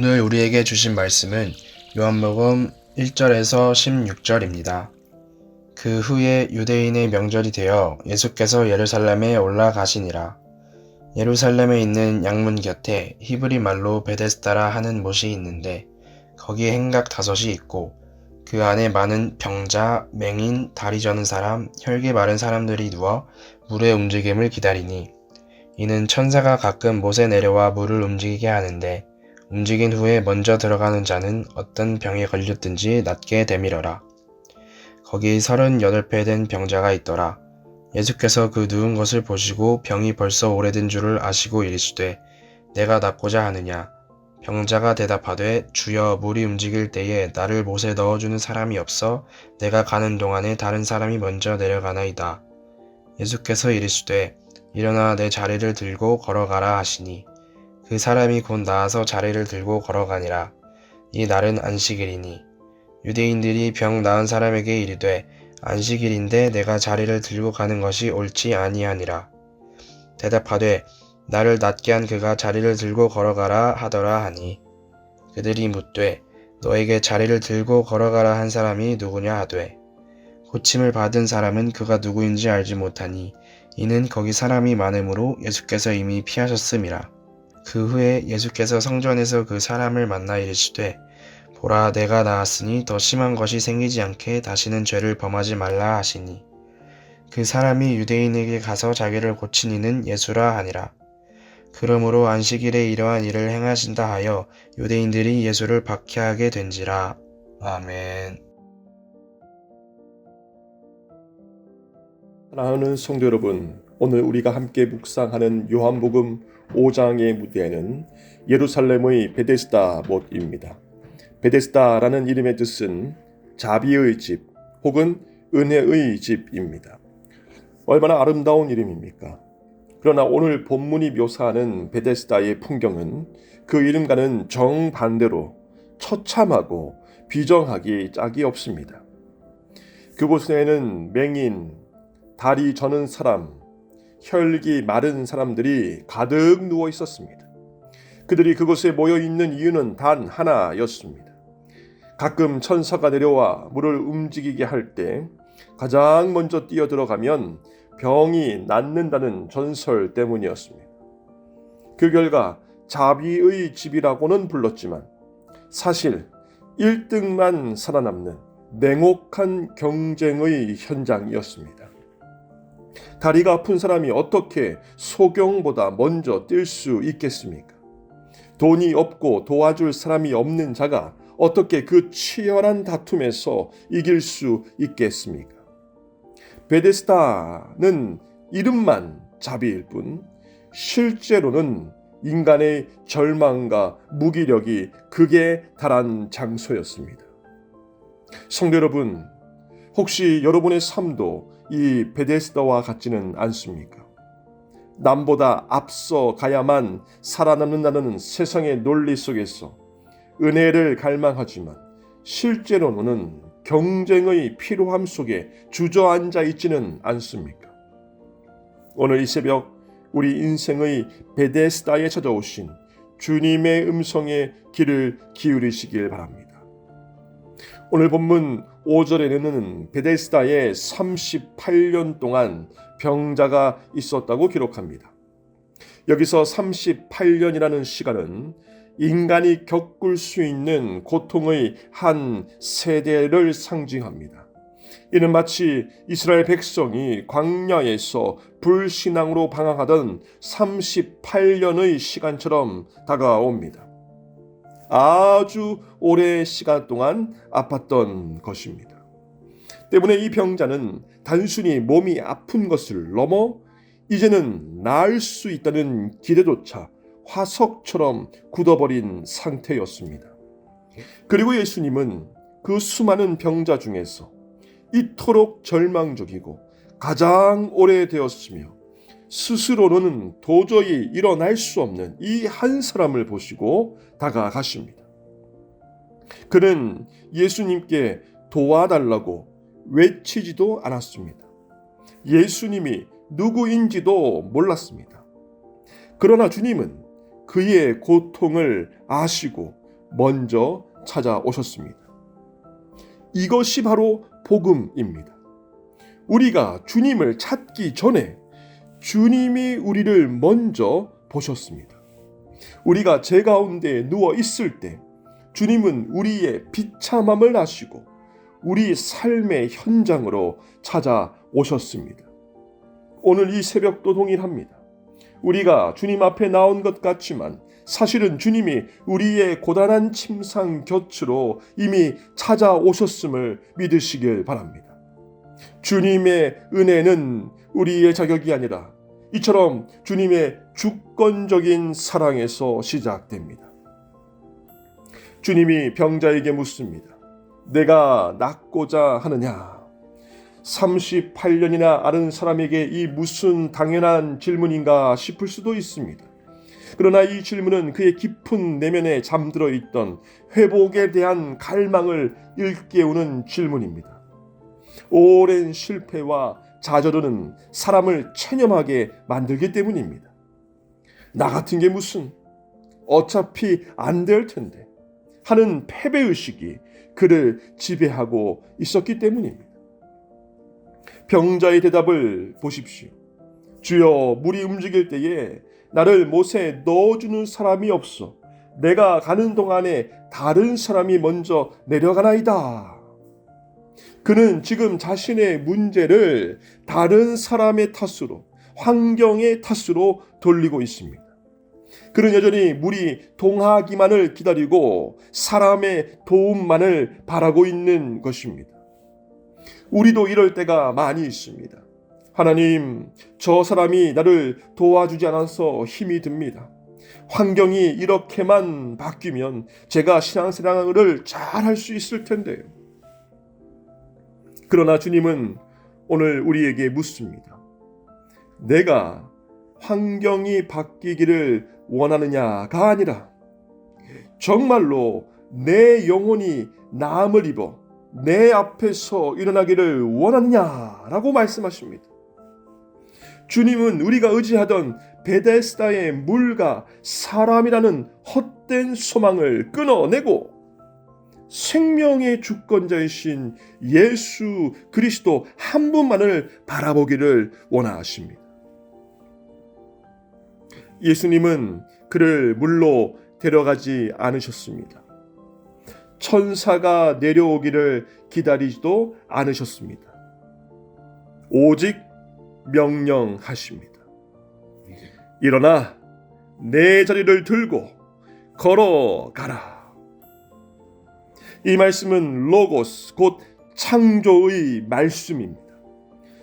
오늘 우리에게 주신 말씀은 요한복음 1절에서 16절입니다. 그 후에 유대인의 명절이 되어 예수께서 예루살렘에 올라가시니라. 예루살렘에 있는 양문 곁에 히브리 말로 베데스다라 하는 못이 있는데 거기에 행각 5이 있고 그 안에 많은 병자, 맹인, 다리 저는 사람, 혈기 마른 사람들이 누워 물의 움직임을 기다리니 이는 천사가 가끔 못에 내려와 물을 움직이게 하는데 움직인 후에 먼저 들어가는 자는 어떤 병에 걸렸든지 낫게 되밀어라. 거기 38배 된 병자가 있더라. 예수께서 그 누운 것을 보시고 병이 벌써 오래된 줄을 아시고 이르시되 내가 낫고자 하느냐. 병자가 대답하되 주여 물이 움직일 때에 나를 못에 넣어주는 사람이 없어 내가 가는 동안에 다른 사람이 먼저 내려가나이다. 예수께서 이르시되 일어나 내 자리를 들고 걸어가라 하시니 그 사람이 곧 나아서 자리를 들고 걸어가니라. 이 날은 안식일이니 유대인들이 병 나은 사람에게 이르되 안식일인데 내가 자리를 들고 가는 것이 옳지 아니하니라. 대답하되 나를 낫게 한 그가 자리를 들고 걸어가라 하더라 하니 그들이 묻되 너에게 자리를 들고 걸어가라 한 사람이 누구냐 하되 고침을 받은 사람은 그가 누구인지 알지 못하니 이는 거기 사람이 많으므로 예수께서 이미 피하셨음이라. 그 후에 예수께서 성전에서 그 사람을 만나 이르시되 보라 내가 나았으니 더 심한 것이 생기지 않게 다시는 죄를 범하지 말라 하시니 그 사람이 유대인에게 가서 자기를 고친 이는 예수라 하니라. 그러므로 안식일에 이러한 일을 행하신다 하여 유대인들이 예수를 박해하게 된지라. 아멘. 사랑하는 성도 여러분, 오늘 우리가 함께 묵상하는 요한복음 5장의 무대는 예루살렘의 베데스다 못입니다. 베데스다라는 이름의 뜻은 자비의 집 혹은 은혜의 집입니다. 얼마나 아름다운 이름입니까? 그러나 오늘 본문이 묘사하는 베데스다의 풍경은 그 이름과는 정반대로 처참하고 비정하기 짝이 없습니다. 그곳에는 맹인, 다리 저는 사람, 혈기 마른 사람들이 가득 누워 있었습니다. 그들이 그곳에 모여 있는 이유는 단 하나였습니다. 가끔 천사가 내려와 물을 움직이게 할 때 가장 먼저 뛰어들어가면 병이 낫는다는 전설 때문이었습니다. 그 결과 자비의 집이라고는 불렀지만 사실 1등만 살아남는 냉혹한 경쟁의 현장이었습니다. 다리가 아픈 사람이 어떻게 소경보다 먼저 뛸 수 있겠습니까? 돈이 없고 도와줄 사람이 없는 자가 어떻게 그 치열한 다툼에서 이길 수 있겠습니까? 베데스다는 이름만 자비일 뿐 실제로는 인간의 절망과 무기력이 극에 달한 장소였습니다. 성도 여러분, 혹시 여러분의 삶도 이 베데스다와 같지는 않습니까? 남보다 앞서 가야만 살아남는다는 세상의 논리 속에서 은혜를 갈망하지만 실제로는 경쟁의 피로함 속에 주저앉아 있지는 않습니까? 오늘 이 새벽 우리 인생의 베데스다에 찾아오신 주님의 음성에 귀를 기울이시길 바랍니다. 오늘 본문 5절에는 베데스다에 38년 동안 병자가 있었다고 기록합니다. 여기서 38년이라는 시간은 인간이 겪을 수 있는 고통의 한 세대를 상징합니다. 이는 마치 이스라엘 백성이 광야에서 불신앙으로 방황하던 38년의 시간처럼 다가옵니다. 아주 오랜 시간 동안 아팠던 것입니다. 때문에 이 병자는 단순히 몸이 아픈 것을 넘어 이제는 나을 수 있다는 기대조차 화석처럼 굳어버린 상태였습니다. 그리고 예수님은 그 수많은 병자 중에서 이토록 절망적이고 가장 오래되었으며 스스로는 도저히 일어날 수 없는 이 한 사람을 보시고 다가가십니다. 그는 예수님께 도와달라고 외치지도 않았습니다. 예수님이 누구인지도 몰랐습니다. 그러나 주님은 그의 고통을 아시고 먼저 찾아오셨습니다. 이것이 바로 복음입니다. 우리가 주님을 찾기 전에 주님이 우리를 먼저 보셨습니다. 우리가 죄 가운데 누워 있을 때 주님은 우리의 비참함을 아시고 우리 삶의 현장으로 찾아오셨습니다. 오늘 이 새벽도 동일합니다. 우리가 주님 앞에 나온 것 같지만 사실은 주님이 우리의 고단한 침상 곁으로 이미 찾아오셨음을 믿으시길 바랍니다. 주님의 은혜는 우리의 자격이 아니라 이처럼 주님의 주권적인 사랑에서 시작됩니다. 주님이 병자에게 묻습니다. 내가 낫고자 하느냐? 38년이나 앓은 사람에게 이 무슨 당연한 질문인가 싶을 수도 있습니다. 그러나 이 질문은 그의 깊은 내면에 잠들어 있던 회복에 대한 갈망을 일깨우는 질문입니다. 오랜 실패와 좌절은 사람을 체념하게 만들기 때문입니다. 나 같은 게 무슨, 어차피 안 될 텐데 하는 패배의식이 그를 지배하고 있었기 때문입니다. 병자의 대답을 보십시오. 주여, 물이 움직일 때에 나를 못에 넣어주는 사람이 없어. 내가 가는 동안에 다른 사람이 먼저 내려가나이다. 그는 지금 자신의 문제를 다른 사람의 탓으로, 환경의 탓으로 돌리고 있습니다. 그는 여전히 물이 동하기만을 기다리고 사람의 도움만을 바라고 있는 것입니다. 우리도 이럴 때가 많이 있습니다. 하나님, 저 사람이 나를 도와주지 않아서 힘이 듭니다. 환경이 이렇게만 바뀌면 제가 신앙생활을 잘 할 수 있을 텐데요. 그러나 주님은 오늘 우리에게 묻습니다. 내가 환경이 바뀌기를 원하느냐가 아니라 정말로 내 영혼이 나음을 입어 내 앞에서 일어나기를 원하느냐라고 말씀하십니다. 주님은 우리가 의지하던 베데스다의 물과 사람이라는 헛된 소망을 끊어내고 생명의 주권자이신 예수 그리스도 한 분만을 바라보기를 원하십니다. 예수님은 그를 물로 데려가지 않으셨습니다. 천사가 내려오기를 기다리지도 않으셨습니다. 오직 명령하십니다. 일어나 내 자리를 들고 걸어가라. 이 말씀은 로고스, 곧 창조의 말씀입니다.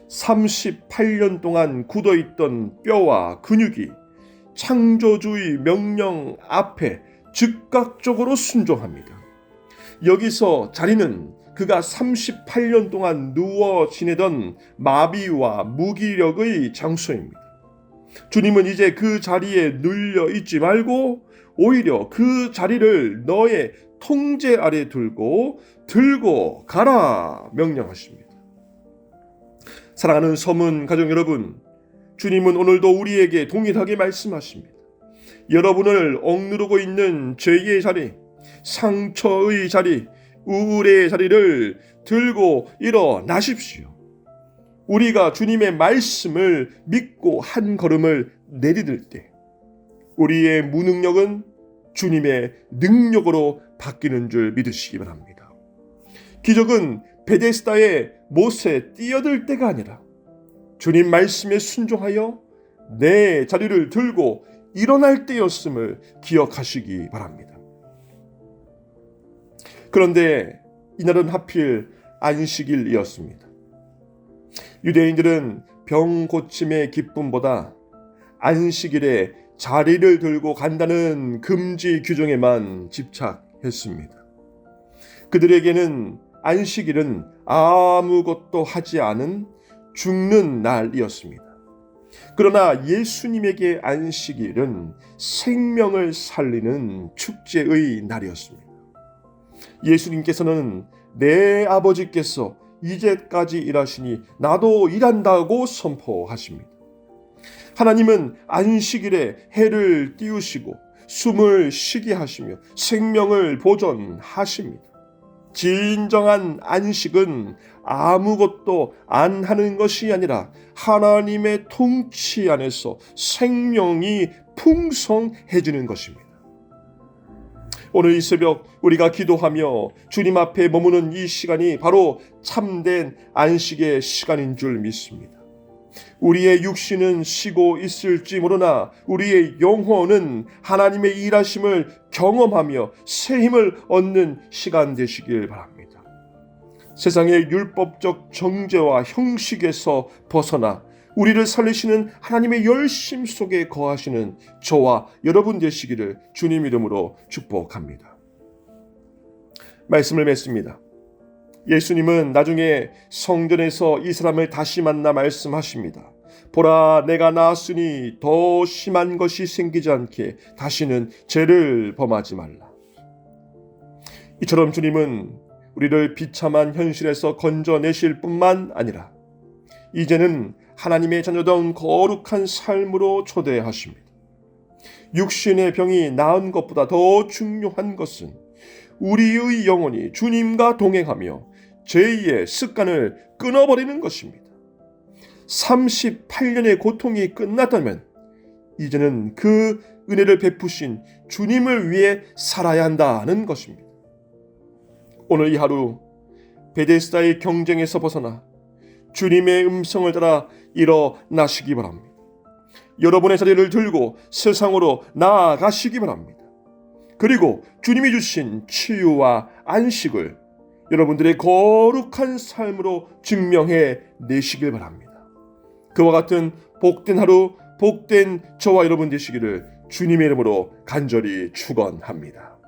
38년 동안 굳어있던 뼈와 근육이 창조주의 명령 앞에 즉각적으로 순종합니다. 여기서 자리는 그가 38년 동안 누워 지내던 마비와 무기력의 장소입니다. 주님은 이제 그 자리에 눌려 있지 말고 오히려 그 자리를 너의 통제 아래 들고 가라 명령하십니다. 사랑하는 서문 가족 여러분, 주님은 오늘도 우리에게 동일하게 말씀하십니다. 여러분을 억누르고 있는 죄의 자리, 상처의 자리, 우울의 자리를 들고 일어나십시오. 우리가 주님의 말씀을 믿고 한 걸음을 내디딜 때 우리의 무능력은 주님의 능력으로 바뀌는 줄 믿으시기 바랍니다. 기적은 베데스다의 못에 뛰어들 때가 아니라 주님 말씀에 순종하여 내 자리를 들고 일어날 때였음을 기억하시기 바랍니다. 그런데 이날은 하필 안식일이었습니다. 유대인들은 병 고침의 기쁨보다 안식일에 자리를 들고 간다는 금지 규정에만 집착했습니다. 그들에게는 안식일은 아무것도 하지 않은 죽는 날이었습니다. 그러나 예수님에게 안식일은 생명을 살리는 축제의 날이었습니다. 예수님께서는 내 아버지께서 이제까지 일하시니 나도 일한다고 선포하십니다. 하나님은 안식일에 해를 띄우시고 숨을 쉬게 하시며 생명을 보존하십니다. 진정한 안식은 아무것도 안 하는 것이 아니라 하나님의 통치 안에서 생명이 풍성해지는 것입니다. 오늘 이 새벽 우리가 기도하며 주님 앞에 머무는 이 시간이 바로 참된 안식의 시간인 줄 믿습니다. 우리의 육신은 쉬고 있을지 모르나 우리의 영혼은 하나님의 일하심을 경험하며 새 힘을 얻는 시간 되시길 바랍니다. 세상의 율법적 정죄와 형식에서 벗어나 우리를 살리시는 하나님의 열심 속에 거하시는 저와 여러분 되시기를 주님 이름으로 축복합니다. 말씀을 맺습니다. 예수님은 나중에 성전에서 이 사람을 다시 만나 말씀하십니다. 보라, 내가 나았으니 더 심한 것이 생기지 않게 다시는 죄를 범하지 말라. 이처럼 주님은 우리를 비참한 현실에서 건져내실 뿐만 아니라 이제는 하나님의 자녀다운 거룩한 삶으로 초대하십니다. 육신의 병이 나은 것보다 더 중요한 것은 우리의 영혼이 주님과 동행하며 죄의 습관을 끊어버리는 것입니다. 38년의 고통이 끝났다면 이제는 그 은혜를 베푸신 주님을 위해 살아야 한다는 것입니다. 오늘 이 하루 베데스다의 경쟁에서 벗어나 주님의 음성을 따라 일어나시기 바랍니다. 여러분의 자리를 들고 세상으로 나아가시기 바랍니다. 그리고 주님이 주신 치유와 안식을 여러분들의 거룩한 삶으로 증명해 내시길 바랍니다. 그와 같은 복된 하루, 복된 저와 여러분 되시기를 주님의 이름으로 간절히 축원합니다.